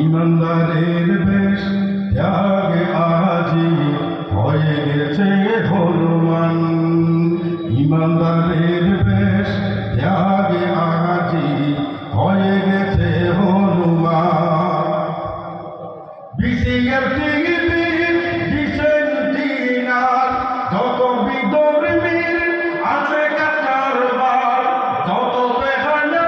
ইমানদারের বেশ ত্যাগে আজি হয়ে গেছে হনুমান। ইমানদারের বেশ ত্যাগে আজি হয়ে গেছে হনুমান। বিসিএর টিভির ডিসেন্টিনার যত বিধর্মীর আছে কারবার, যত বেহানা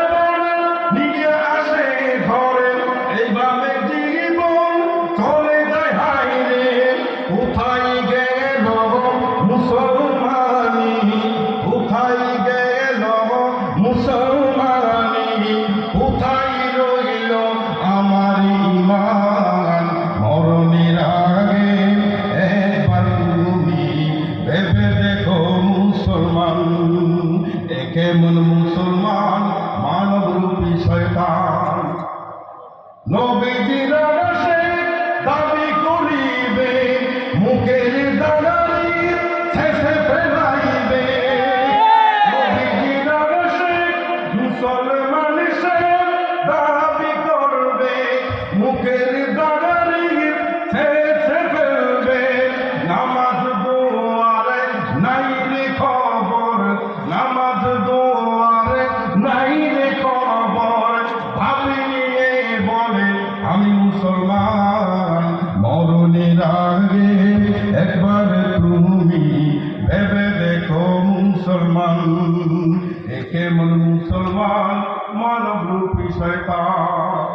নিয়ে আসে ঘরে, এইভাবে জীবন চলে যায় হায় রে। কোথায় গেল মুসলমানি, কোথায় গেল মুসলমানি, কোথায় রইল আমার ঈমান। মরণের আগে একবার তুমি ভেবে দেখো মুসলমান, এ কেমন মুসলমান মানবরূপী শয়তান। নবীজির আদর্শে দাবি করিবে, মুখের দালালি শেষে ফেলাইবে। নবীজির আদর্শে মুসলমান সে দাবি করবে, মুখের দালালি শেষে ফেলবে। নামাজ দুয়ারে নাই রে খবর, নামাজ দুয়ারে নাই রে খবর, ভাবি নিয়ে বলে আমি মুসলমান। মরণের আগে একবার তুমি ভেবে দেখো মুসলমান, এ কেমন মুসলমান মানবরূপী শয়তান।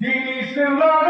দিন ইসলাম